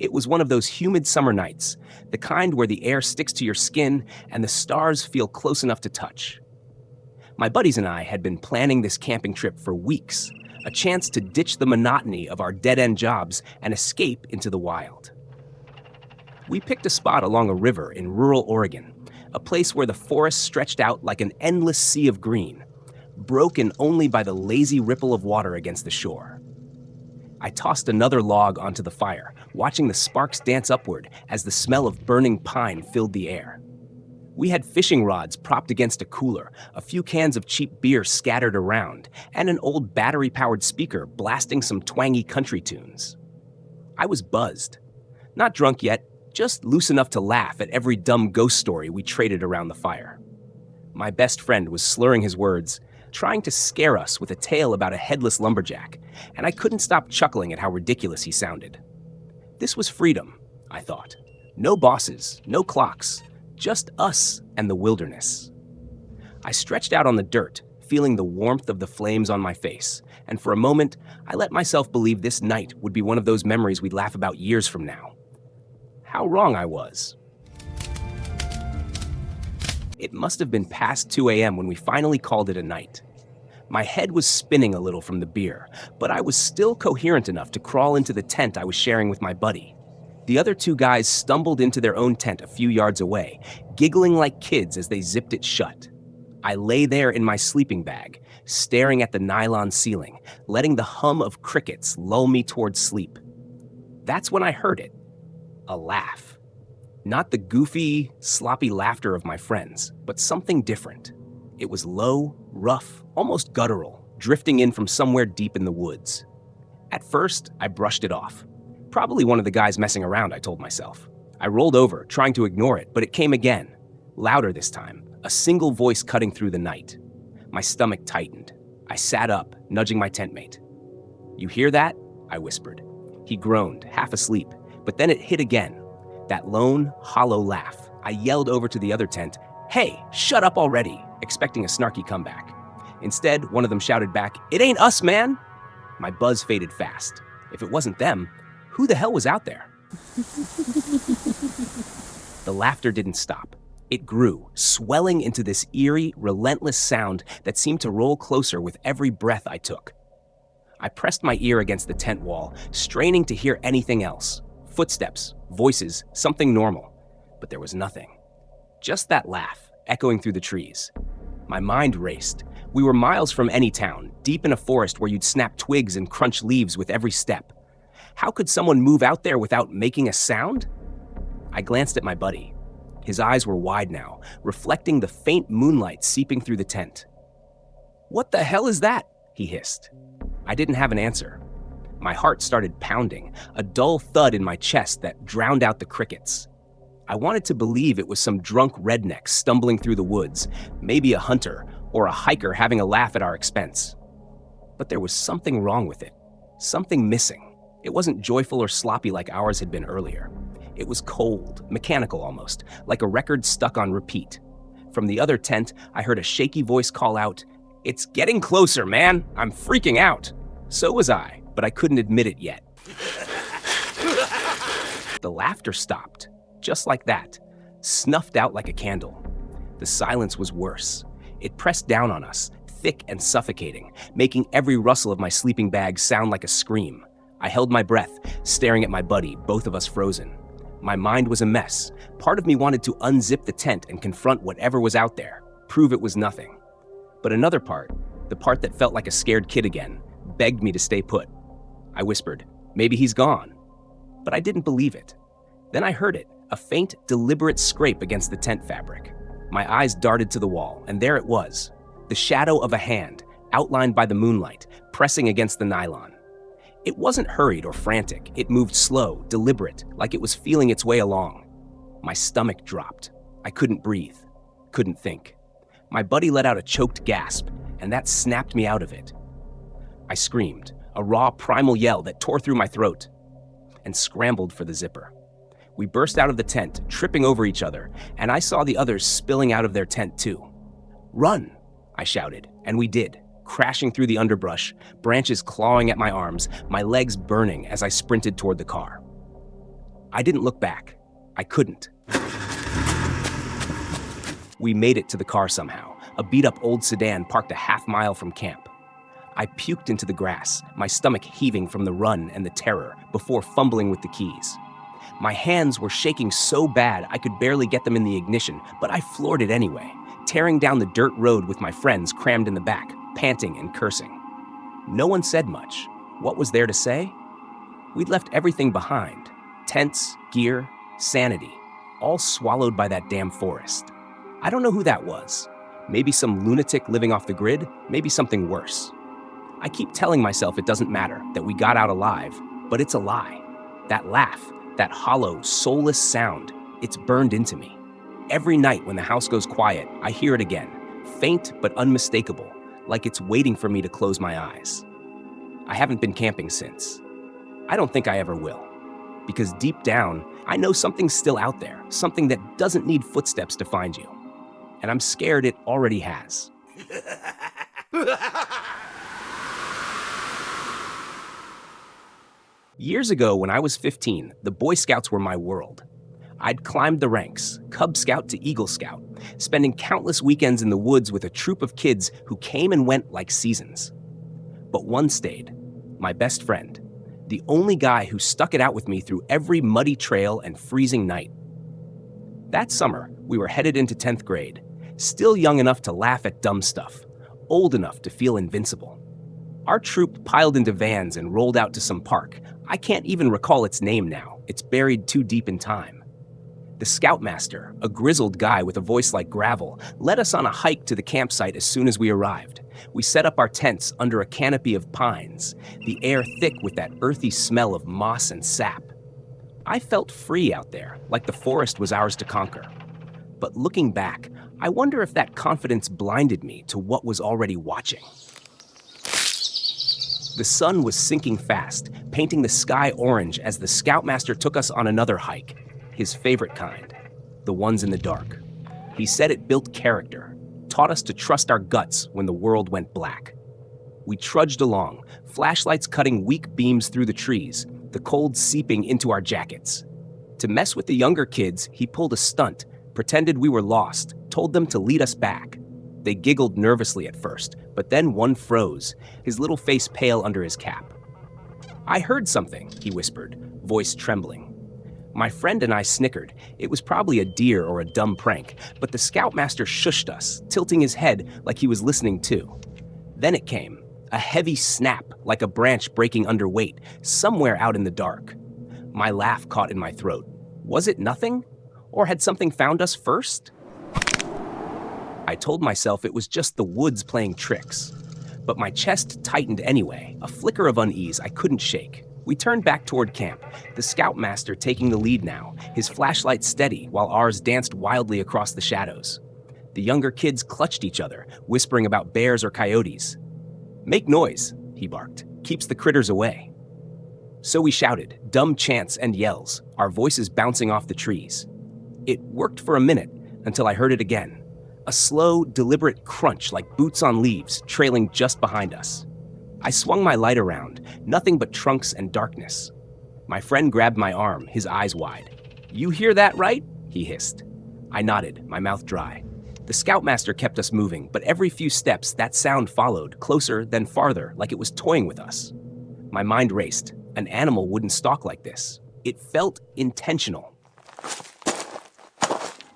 It was one of those humid summer nights, the kind where the air sticks to your skin and the stars feel close enough to touch. My buddies and I had been planning this camping trip for weeks, a chance to ditch the monotony of our dead-end jobs and escape into the wild. We picked a spot along a river in rural Oregon, a place where the forest stretched out like an endless sea of green, broken only by the lazy ripple of water against the shore. I tossed another log onto the fire, watching the sparks dance upward as the smell of burning pine filled the air. We had fishing rods propped against a cooler, a few cans of cheap beer scattered around, and an old battery-powered speaker blasting some twangy country tunes. I was buzzed. Not drunk yet, just loose enough to laugh at every dumb ghost story we traded around the fire. My best friend was slurring his words, trying to scare us with a tale about a headless lumberjack, and I couldn't stop chuckling at how ridiculous he sounded. This was freedom, I thought. No bosses, no clocks, just us and the wilderness. I stretched out on the dirt, feeling the warmth of the flames on my face, and for a moment, I let myself believe this night would be one of those memories we'd laugh about years from now. How wrong I was. It must have been past 2 a.m. when we finally called it a night. My head was spinning a little from the beer, but I was still coherent enough to crawl into the tent I was sharing with my buddy. The other two guys stumbled into their own tent a few yards away, giggling like kids as they zipped it shut. I lay there in my sleeping bag, staring at the nylon ceiling, letting the hum of crickets lull me towards sleep. That's when I heard it. A laugh. Not the goofy, sloppy laughter of my friends, but something different. It was low, rough, almost guttural, drifting in from somewhere deep in the woods. At first, I brushed it off. Probably one of the guys messing around, I told myself. I rolled over, trying to ignore it, but it came again. Louder this time, a single voice cutting through the night. My stomach tightened. I sat up, nudging my tent mate. "You hear that?" I whispered. He groaned, half asleep, but then it hit again. That lone, hollow laugh. I yelled over to the other tent, "Hey, shut up already," expecting a snarky comeback. Instead, one of them shouted back, "It ain't us, man!" My buzz faded fast. If it wasn't them, who the hell was out there? The laughter didn't stop. It grew, swelling into this eerie, relentless sound that seemed to roll closer with every breath I took. I pressed my ear against the tent wall, straining to hear anything else. Footsteps, voices, something normal. But there was nothing. Just that laugh, echoing through the trees. My mind raced. We were miles from any town, deep in a forest where you'd snap twigs and crunch leaves with every step. How could someone move out there without making a sound? I glanced at my buddy. His eyes were wide now, reflecting the faint moonlight seeping through the tent. "What the hell is that?" he hissed. I didn't have an answer. My heart started pounding, a dull thud in my chest that drowned out the crickets. I wanted to believe it was some drunk redneck stumbling through the woods, maybe a hunter or a hiker having a laugh at our expense. But there was something wrong with it, something missing. It wasn't joyful or sloppy like ours had been earlier. It was cold, mechanical almost, like a record stuck on repeat. From the other tent, I heard a shaky voice call out, "It's getting closer, man! I'm freaking out!" So was I, but I couldn't admit it yet. The laughter stopped, just like that, snuffed out like a candle. The silence was worse. It pressed down on us, thick and suffocating, making every rustle of my sleeping bag sound like a scream. I held my breath, staring at my buddy, both of us frozen. My mind was a mess. Part of me wanted to unzip the tent and confront whatever was out there, prove it was nothing. But another part, the part that felt like a scared kid again, begged me to stay put. I whispered, "Maybe he's gone." But I didn't believe it. Then I heard it, a faint, deliberate scrape against the tent fabric. My eyes darted to the wall, and there it was, the shadow of a hand, outlined by the moonlight, pressing against the nylon. It wasn't hurried or frantic. It moved slow, deliberate, like it was feeling its way along. My stomach dropped. I couldn't breathe, couldn't think. My buddy let out a choked gasp, and that snapped me out of it. I screamed, a raw, primal yell that tore through my throat, and scrambled for the zipper. We burst out of the tent, tripping over each other, and I saw the others spilling out of their tent too. "Run!" I shouted, and we did, crashing through the underbrush, branches clawing at my arms, my legs burning as I sprinted toward the car. I didn't look back. I couldn't. We made it to the car somehow, a beat-up old sedan parked a half-mile from camp. I puked into the grass, my stomach heaving from the run and the terror, before fumbling with the keys. My hands were shaking so bad I could barely get them in the ignition, but I floored it anyway, tearing down the dirt road with my friends crammed in the back, panting and cursing. No one said much. What was there to say? We'd left everything behind. Tents, gear, sanity, all swallowed by that damn forest. I don't know who that was. Maybe some lunatic living off the grid, maybe something worse. I keep telling myself it doesn't matter, that we got out alive, but it's a lie. That laugh, that hollow, soulless sound, it's burned into me. Every night when the house goes quiet, I hear it again, faint but unmistakable, like it's waiting for me to close my eyes. I haven't been camping since. I don't think I ever will. Because deep down, I know something's still out there, something that doesn't need footsteps to find you. And I'm scared it already has. Years ago, when I was 15, the Boy Scouts were my world. I'd climbed the ranks, Cub Scout to Eagle Scout, spending countless weekends in the woods with a troop of kids who came and went like seasons. But one stayed, my best friend, the only guy who stuck it out with me through every muddy trail and freezing night. That summer, we were headed into 10th grade, still young enough to laugh at dumb stuff, old enough to feel invincible. Our troop piled into vans and rolled out to some park. I can't even recall its name now. It's buried too deep in time. The scoutmaster, a grizzled guy with a voice like gravel, led us on a hike to the campsite as soon as we arrived. We set up our tents under a canopy of pines, the air thick with that earthy smell of moss and sap. I felt free out there, like the forest was ours to conquer. But looking back, I wonder if that confidence blinded me to what was already watching. The sun was sinking fast, painting the sky orange as the scoutmaster took us on another hike, his favorite kind, the ones in the dark. He said it built character, taught us to trust our guts when the world went black. We trudged along, flashlights cutting weak beams through the trees, the cold seeping into our jackets. To mess with the younger kids, he pulled a stunt, pretended we were lost, told them to lead us back. They giggled nervously at first, but then one froze, his little face pale under his cap. "I heard something," he whispered, voice trembling. My friend and I snickered. It was probably a deer or a dumb prank, but the scoutmaster shushed us, tilting his head like he was listening too. Then it came, a heavy snap like a branch breaking under weight, somewhere out in the dark. My laugh caught in my throat. Was it nothing? Or had something found us first? I told myself it was just the woods playing tricks. But my chest tightened anyway, a flicker of unease I couldn't shake. We turned back toward camp, the scoutmaster taking the lead now, his flashlight steady while ours danced wildly across the shadows. The younger kids clutched each other, whispering about bears or coyotes. "Make noise," he barked. "Keeps the critters away." So we shouted, dumb chants and yells, our voices bouncing off the trees. It worked for a minute, until I heard it again. A slow, deliberate crunch like boots on leaves, trailing just behind us. I swung my light around, nothing but trunks and darkness. My friend grabbed my arm, his eyes wide. "You hear that, right?" he hissed. I nodded, my mouth dry. The scoutmaster kept us moving, but every few steps that sound followed, closer then farther, like it was toying with us. My mind raced. An animal wouldn't stalk like this. It felt intentional.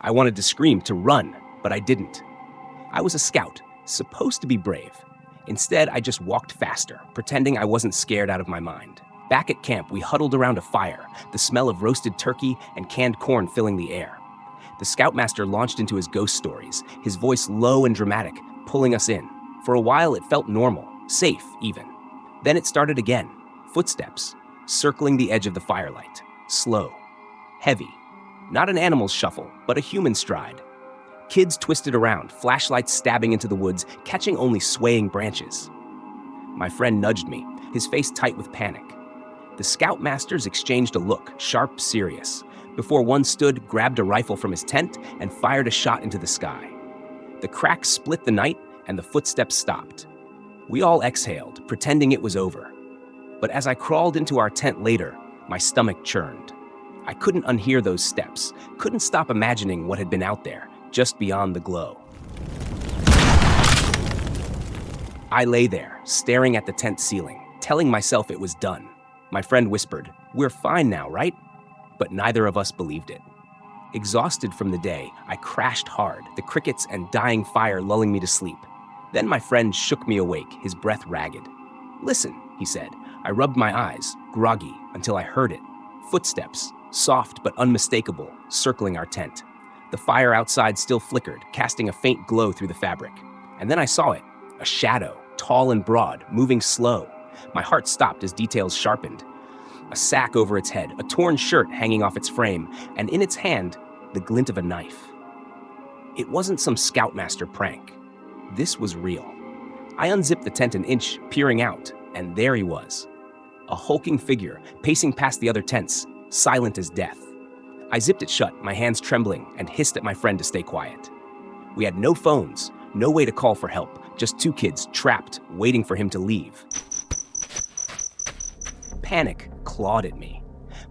I wanted to scream, to run, but I didn't. I was a scout, supposed to be brave. Instead, I just walked faster, pretending I wasn't scared out of my mind. Back at camp, we huddled around a fire, the smell of roasted turkey and canned corn filling the air. The scoutmaster launched into his ghost stories, his voice low and dramatic, pulling us in. For a while, it felt normal, safe even. Then it started again, footsteps, circling the edge of the firelight, slow, heavy. Not an animal's shuffle, but a human stride. Kids twisted around, flashlights stabbing into the woods, catching only swaying branches. My friend nudged me, his face tight with panic. The scoutmasters exchanged a look, sharp, serious, before one stood, grabbed a rifle from his tent, and fired a shot into the sky. The crack split the night, and the footsteps stopped. We all exhaled, pretending it was over. But as I crawled into our tent later, my stomach churned. I couldn't unhear those steps, couldn't stop imagining what had been out there, just beyond the glow. I lay there, staring at the tent ceiling, telling myself it was done. My friend whispered, "We're fine now, right?" But neither of us believed it. Exhausted from the day, I crashed hard, the crickets and dying fire lulling me to sleep. Then my friend shook me awake, his breath ragged. "Listen," he said. I rubbed my eyes, groggy, until I heard it. Footsteps, soft but unmistakable, circling our tent. The fire outside still flickered, casting a faint glow through the fabric. And then I saw it, a shadow, tall and broad, moving slow. My heart stopped as details sharpened. A sack over its head, a torn shirt hanging off its frame, and in its hand, the glint of a knife. It wasn't some Scoutmaster prank. This was real. I unzipped the tent an inch, peering out, and there he was. A hulking figure, pacing past the other tents, silent as death. I zipped it shut, my hands trembling, and hissed at my friend to stay quiet. We had no phones, no way to call for help, just two kids trapped, waiting for him to leave. Panic clawed at me.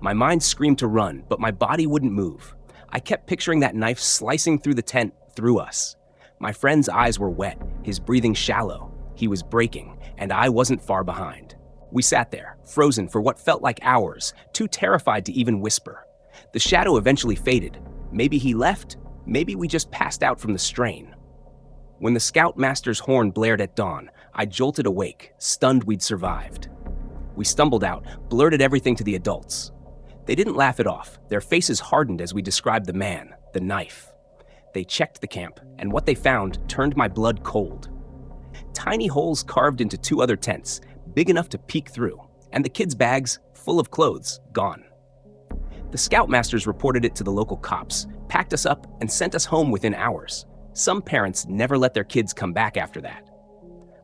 My mind screamed to run, but my body wouldn't move. I kept picturing that knife slicing through the tent, through us. My friend's eyes were wet, his breathing shallow. He was breaking, and I wasn't far behind. We sat there, frozen for what felt like hours, too terrified to even whisper. The shadow eventually faded. Maybe he left, maybe we just passed out from the strain. When the Scoutmaster's horn blared at dawn, I jolted awake, stunned we'd survived. We stumbled out, blurted everything to the adults. They didn't laugh it off. Their faces hardened as we described the man, the knife. They checked the camp, and what they found turned my blood cold. Tiny holes carved into two other tents, big enough to peek through, and the kids' bags, full of clothes, gone. The Scoutmasters reported it to the local cops, packed us up, and sent us home within hours. Some parents never let their kids come back after that.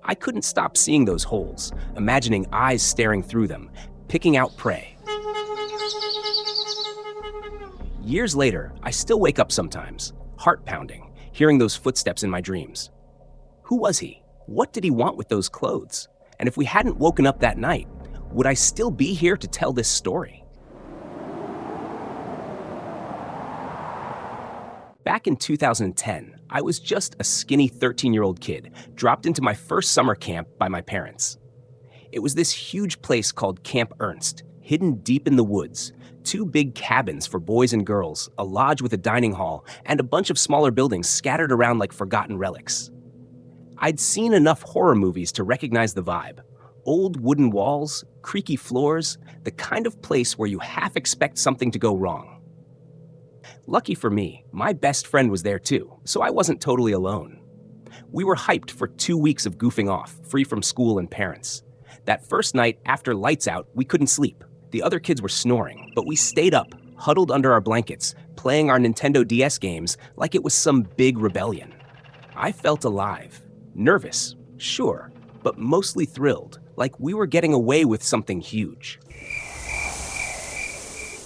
I couldn't stop seeing those holes, imagining eyes staring through them, picking out prey. Years later, I still wake up sometimes, heart pounding, hearing those footsteps in my dreams. Who was he? What did he want with those clothes? And if we hadn't woken up that night, would I still be here to tell this story? Back in 2010, I was just a skinny 13-year-old kid, dropped into my first summer camp by my parents. It was this huge place called Camp Ernst, hidden deep in the woods. Two big cabins for boys and girls, a lodge with a dining hall, and a bunch of smaller buildings scattered around like forgotten relics. I'd seen enough horror movies to recognize the vibe. Old wooden walls, creaky floors, the kind of place where you half expect something to go wrong. Lucky for me, my best friend was there too, so I wasn't totally alone. We were hyped for 2 weeks of goofing off, free from school and parents. That first night, after lights out, we couldn't sleep. The other kids were snoring, but we stayed up, huddled under our blankets, playing our Nintendo DS games like it was some big rebellion. I felt alive. Nervous, sure, but mostly thrilled, like we were getting away with something huge.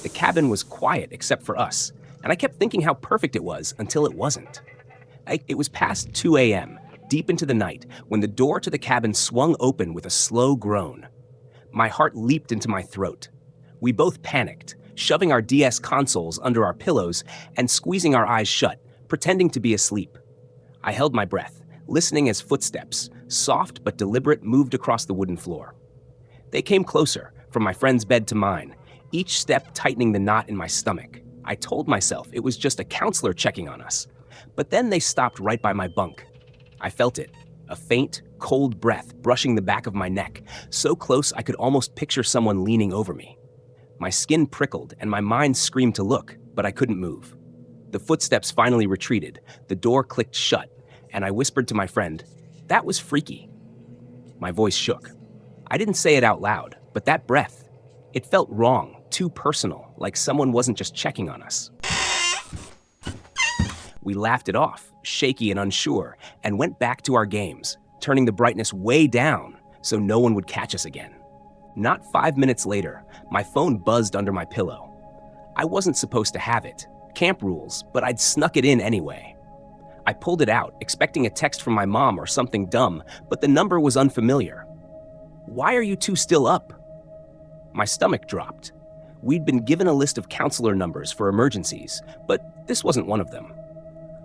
The cabin was quiet except for us, and I kept thinking how perfect it was until it wasn't. It was past 2 a.m., deep into the night, when the door to the cabin swung open with a slow groan. My heart leaped into my throat. We both panicked, shoving our DS consoles under our pillows and squeezing our eyes shut, pretending to be asleep. I held my breath, listening as footsteps, soft but deliberate, moved across the wooden floor. They came closer, from my friend's bed to mine, each step tightening the knot in my stomach. I told myself it was just a counselor checking on us. But then they stopped right by my bunk. I felt it, a faint, cold breath brushing the back of my neck, so close I could almost picture someone leaning over me. My skin prickled and my mind screamed to look, but I couldn't move. The footsteps finally retreated, the door clicked shut, and I whispered to my friend, "That was freaky." My voice shook. I didn't say it out loud, but that breath, it felt wrong, too personal, like someone wasn't just checking on us. We laughed it off, shaky and unsure, and went back to our games, turning the brightness way down so no one would catch us again. Not 5 minutes later, my phone buzzed under my pillow. I wasn't supposed to have it, camp rules, but I'd snuck it in anyway. I pulled it out, expecting a text from my mom or something dumb, but the number was unfamiliar. "Why are you two still up?" My stomach dropped. We'd been given a list of counselor numbers for emergencies, but this wasn't one of them.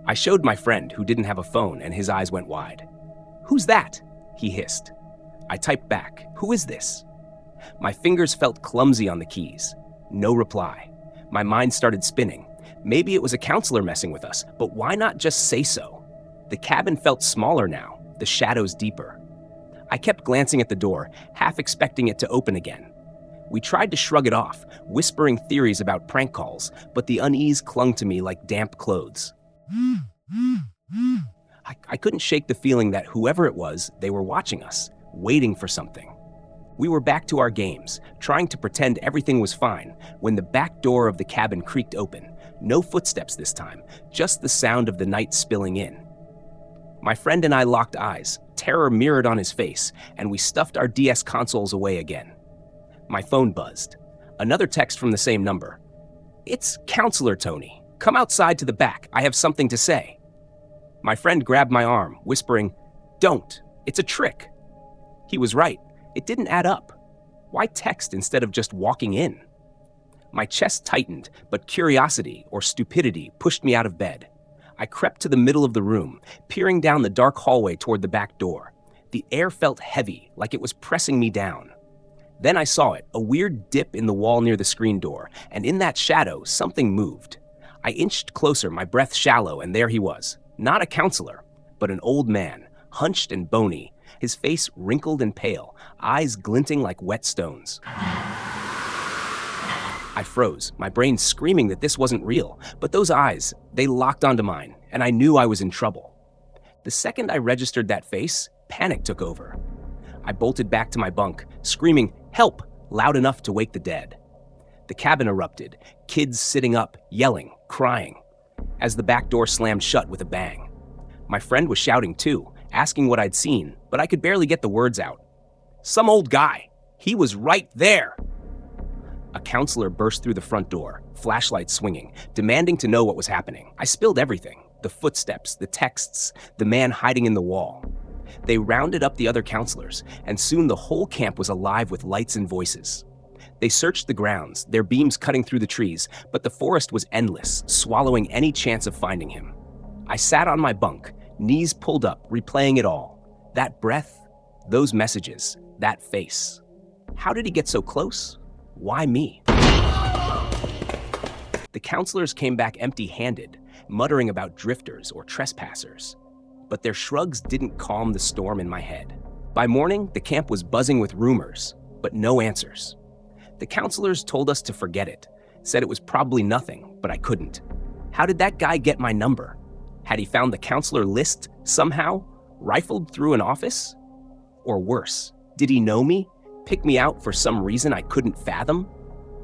I showed my friend, who didn't have a phone, and his eyes went wide. "Who's that?" he hissed. I typed back, "Who is this?" My fingers felt clumsy on the keys. No reply. My mind started spinning. Maybe it was a counselor messing with us, but why not just say so? The cabin felt smaller now, the shadows deeper. I kept glancing at the door, half expecting it to open again. We tried to shrug it off, whispering theories about prank calls, but the unease clung to me like damp clothes. I couldn't shake the feeling that whoever it was, they were watching us, waiting for something. We were back to our games, trying to pretend everything was fine, when the back door of the cabin creaked open. No footsteps this time, just the sound of the night spilling in. My friend and I locked eyes, terror mirrored on his face, and we stuffed our DS consoles away again. My phone buzzed. Another text from the same number. "It's Counselor Tony. Come outside to the back. I have something to say." My friend grabbed my arm, whispering, "Don't. It's a trick." He was right. It didn't add up. Why text instead of just walking in? My chest tightened, but curiosity or stupidity pushed me out of bed. I crept to the middle of the room, peering down the dark hallway toward the back door. The air felt heavy, like it was pressing me down. Then I saw it, a weird dip in the wall near the screen door, and in that shadow, something moved. I inched closer, my breath shallow, and there he was. Not a counselor, but an old man, hunched and bony, his face wrinkled and pale, eyes glinting like wet stones. I froze, my brain screaming that this wasn't real, but those eyes, they locked onto mine, and I knew I was in trouble. The second I registered that face, panic took over. I bolted back to my bunk, screaming, "Help!" loud enough to wake the dead. The cabin erupted, kids sitting up, yelling, crying, as the back door slammed shut with a bang. My friend was shouting too, asking what I'd seen, but I could barely get the words out. "Some old guy. He was right there." A counselor burst through the front door, flashlight swinging, demanding to know what was happening. I spilled everything, the footsteps, the texts, the man hiding in the wall. They rounded up the other counselors, and soon the whole camp was alive with lights and voices. They searched the grounds, their beams cutting through the trees, but the forest was endless, swallowing any chance of finding him. I sat on my bunk, knees pulled up, replaying it all. That breath, those messages, that face. How did he get so close? Why me? The counselors came back empty-handed, muttering about drifters or trespassers. But their shrugs didn't calm the storm in my head. By morning, the camp was buzzing with rumors, but no answers. The counselors told us to forget it, said it was probably nothing, but I couldn't. How did that guy get my number? Had he found the counselor list somehow, rifled through an office? Or worse, did he know me, pick me out for some reason I couldn't fathom?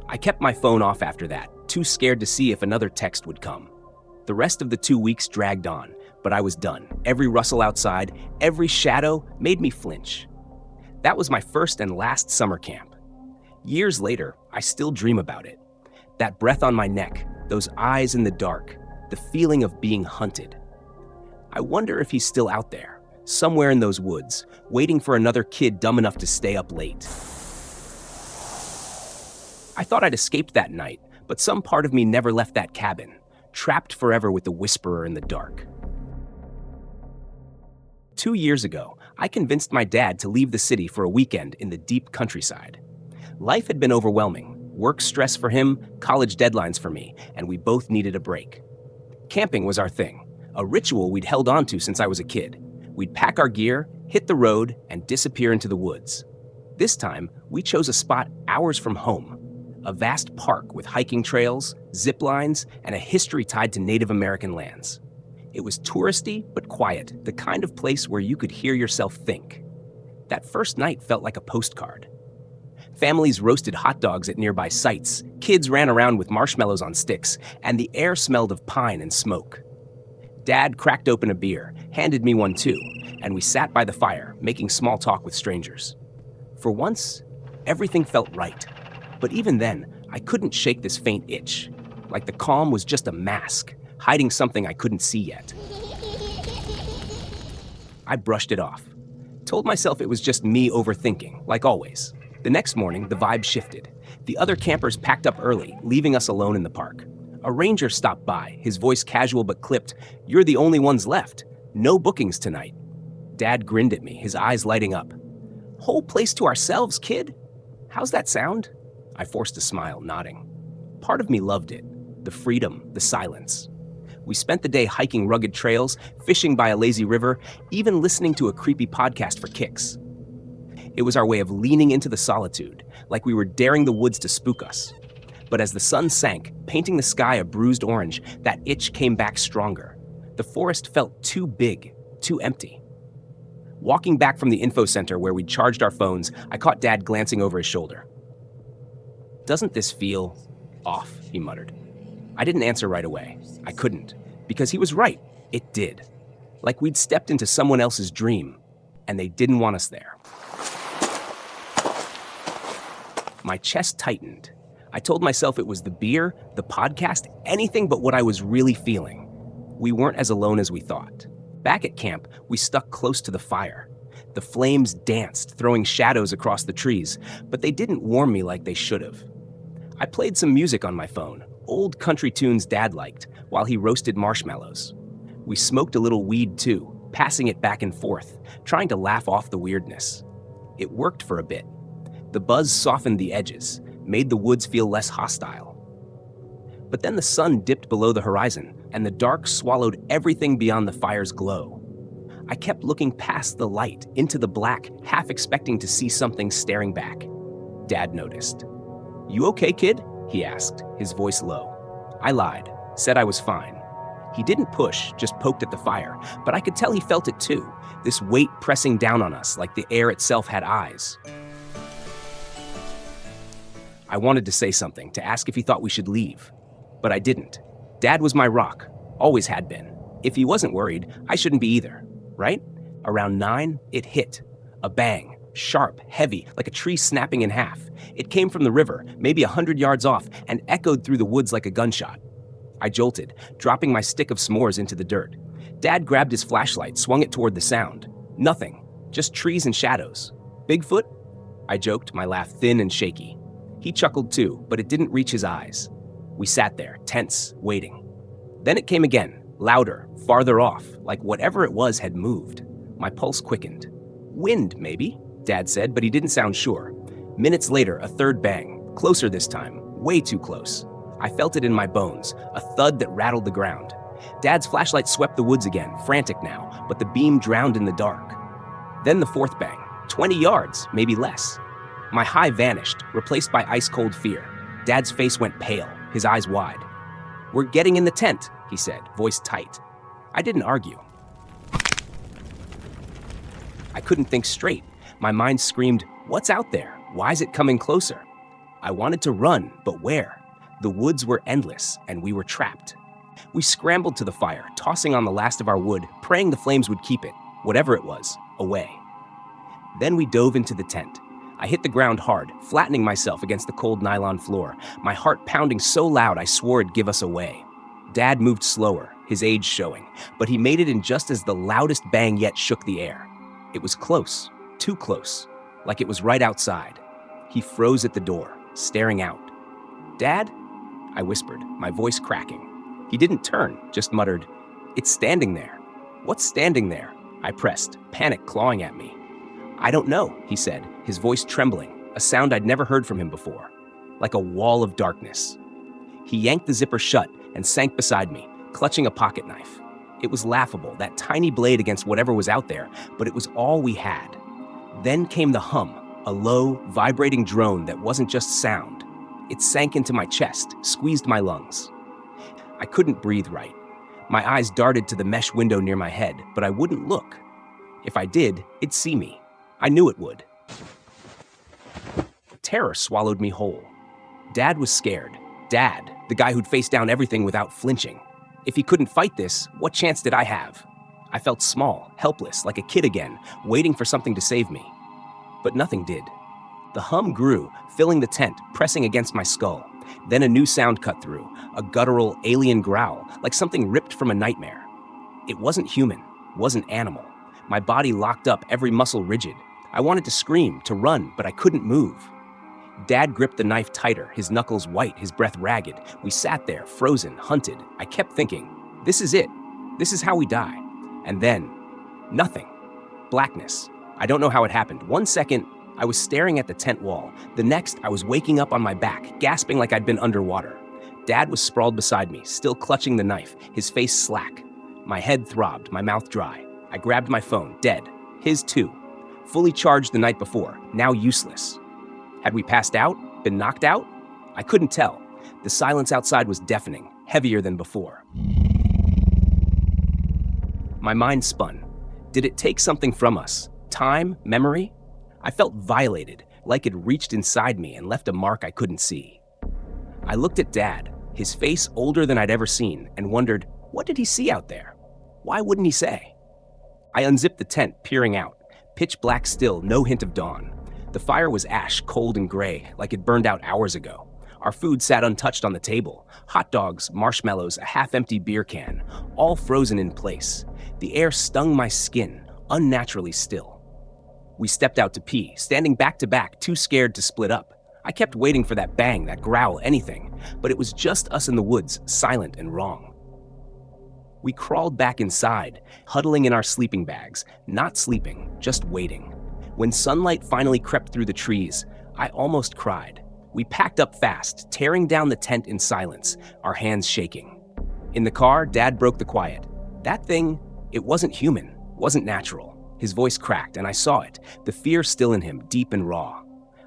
I kept my phone off after that, too scared to see if another text would come. The rest of the 2 weeks dragged on, but I was done. Every rustle outside, every shadow made me flinch. That was my first and last summer camp. Years later, I still dream about it. That breath on my neck, those eyes in the dark, the feeling of being hunted. I wonder if he's still out there, somewhere in those woods, waiting for another kid dumb enough to stay up late. I thought I'd escaped that night, but some part of me never left that cabin, trapped forever with the whisperer in the dark. 2 years ago, I convinced my dad to leave the city for a weekend in the deep countryside. Life had been overwhelming, work stress for him, college deadlines for me, and we both needed a break. Camping was our thing, a ritual we'd held on to since I was a kid. We'd pack our gear, hit the road, and disappear into the woods. This time, we chose a spot hours from home, a vast park with hiking trails, zip lines, and a history tied to Native American lands. It was touristy but quiet, the kind of place where you could hear yourself think. That first night felt like a postcard. Families roasted hot dogs at nearby sites, kids ran around with marshmallows on sticks, and the air smelled of pine and smoke. Dad cracked open a beer, handed me one too, and we sat by the fire, making small talk with strangers. For once, everything felt right. But even then, I couldn't shake this faint itch, like the calm was just a mask, hiding something I couldn't see yet. I brushed it off, told myself it was just me overthinking, like always. The next morning, the vibe shifted. The other campers packed up early, leaving us alone in the park. A ranger stopped by, his voice casual but clipped. "You're the only ones left. No bookings tonight." Dad grinned at me, his eyes lighting up. "Whole place to ourselves, kid? How's that sound?" I forced a smile, nodding. Part of me loved it. The freedom, the silence. We spent the day hiking rugged trails, fishing by a lazy river, even listening to a creepy podcast for kicks. It was our way of leaning into the solitude, like we were daring the woods to spook us. But as the sun sank, painting the sky a bruised orange, that itch came back stronger. The forest felt too big, too empty. Walking back from the info center where we'd charged our phones, I caught Dad glancing over his shoulder. "Doesn't this feel off?" he muttered. I didn't answer right away. I couldn't, because he was right. It did. Like we'd stepped into someone else's dream, and they didn't want us there. My chest tightened. I told myself it was the beer, the podcast, anything but what I was really feeling. We weren't as alone as we thought. Back at camp, we stuck close to the fire. The flames danced, throwing shadows across the trees, but they didn't warm me like they should have. I played some music on my phone, old country tunes Dad liked, while he roasted marshmallows. We smoked a little weed too, passing it back and forth, trying to laugh off the weirdness. It worked for a bit. The buzz softened the edges, made the woods feel less hostile. But then the sun dipped below the horizon, and the dark swallowed everything beyond the fire's glow. I kept looking past the light, into the black, half expecting to see something staring back. Dad noticed. "You okay, kid?" he asked, his voice low. I lied, said I was fine. He didn't push, just poked at the fire, but I could tell he felt it too, this weight pressing down on us like the air itself had eyes. I wanted to say something, to ask if he thought we should leave, but I didn't. Dad was my rock, always had been. If he wasn't worried, I shouldn't be either, right? Around 9, it hit. A bang, sharp, heavy, like a tree snapping in half. It came from the river, maybe 100 yards off, and echoed through the woods like a gunshot. I jolted, dropping my stick of s'mores into the dirt. Dad grabbed his flashlight, swung it toward the sound. Nothing, just trees and shadows. "Bigfoot?" I joked, my laugh thin and shaky. He chuckled too, but it didn't reach his eyes. We sat there, tense, waiting. Then it came again, louder, farther off, like whatever it was had moved. My pulse quickened. "Wind, maybe," Dad said, but he didn't sound sure. Minutes later, a third bang, closer this time, way too close. I felt it in my bones, a thud that rattled the ground. Dad's flashlight swept the woods again, frantic now, but the beam drowned in the dark. Then the fourth bang, 20 yards, maybe less. My high vanished, replaced by ice-cold fear. Dad's face went pale, his eyes wide. "We're getting in the tent," he said, voice tight. I didn't argue. I couldn't think straight. My mind screamed, "What's out there? Why is it coming closer?" I wanted to run, but where? The woods were endless, and we were trapped. We scrambled to the fire, tossing on the last of our wood, praying the flames would keep it, whatever it was, away. Then we dove into the tent. I hit the ground hard, flattening myself against the cold nylon floor, my heart pounding so loud I swore it'd give us away. Dad moved slower, his age showing, but he made it in just as the loudest bang yet shook the air. It was close, too close, like it was right outside. He froze at the door, staring out. "Dad?" I whispered, my voice cracking. He didn't turn, just muttered, "It's standing there." "What's standing there?" I pressed, panic clawing at me. "I don't know," he said, his voice trembling, a sound I'd never heard from him before, like a wall of darkness. He yanked the zipper shut and sank beside me, clutching a pocket knife. It was laughable, that tiny blade against whatever was out there, but it was all we had. Then came the hum, a low, vibrating drone that wasn't just sound. It sank into my chest, squeezed my lungs. I couldn't breathe right. My eyes darted to the mesh window near my head, but I wouldn't look. If I did, it'd see me. I knew it would. Terror swallowed me whole. Dad was scared. Dad, the guy who'd faced down everything without flinching. If he couldn't fight this, what chance did I have? I felt small, helpless, like a kid again, waiting for something to save me. But nothing did. The hum grew, filling the tent, pressing against my skull. Then a new sound cut through, a guttural, alien growl, like something ripped from a nightmare. It wasn't human, wasn't animal. My body locked up, every muscle rigid. I wanted to scream, to run, but I couldn't move. Dad gripped the knife tighter, his knuckles white, his breath ragged. We sat there, frozen, hunted. I kept thinking, this is it. This is how we die. And then, nothing. Blackness. I don't know how it happened. 1 second, I was staring at the tent wall. The next, I was waking up on my back, gasping like I'd been underwater. Dad was sprawled beside me, still clutching the knife, his face slack. My head throbbed, my mouth dry. I grabbed my phone, dead. His too. Fully charged the night before, now useless. Had we passed out? Been knocked out? I couldn't tell. The silence outside was deafening, heavier than before. My mind spun. Did it take something from us? Time? Memory? I felt violated, like it reached inside me and left a mark I couldn't see. I looked at Dad, his face older than I'd ever seen, and wondered, what did he see out there? Why wouldn't he say? I unzipped the tent, peering out. Pitch black still, no hint of dawn. The fire was ash, cold and gray, like it burned out hours ago. Our food sat untouched on the table. Hot dogs, marshmallows, a half-empty beer can, all frozen in place. The air stung my skin, unnaturally still. We stepped out to pee, standing back to back, too scared to split up. I kept waiting for that bang, that growl, anything, but it was just us in the woods, silent and wrong. We crawled back inside, huddling in our sleeping bags, not sleeping, just waiting. When sunlight finally crept through the trees, I almost cried. We packed up fast, tearing down the tent in silence, our hands shaking. In the car, Dad broke the quiet. That thing, it wasn't human, wasn't natural. His voice cracked, and I saw it, the fear still in him, deep and raw.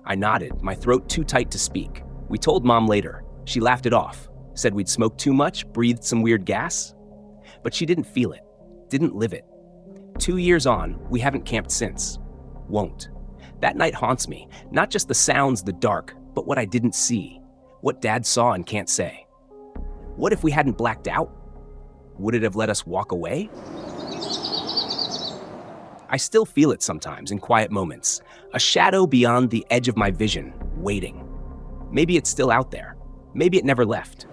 I nodded, my throat too tight to speak. We told Mom later. She laughed it off, said we'd smoked too much, breathed some weird gas. But she didn't feel it, didn't live it. 2 years on, we haven't camped since. Won't. That night haunts me, not just the sounds, the dark, but what I didn't see, what Dad saw and can't say. What if we hadn't blacked out? Would it have let us walk away? I still feel it sometimes in quiet moments, a shadow beyond the edge of my vision, waiting. Maybe it's still out there. Maybe it never left.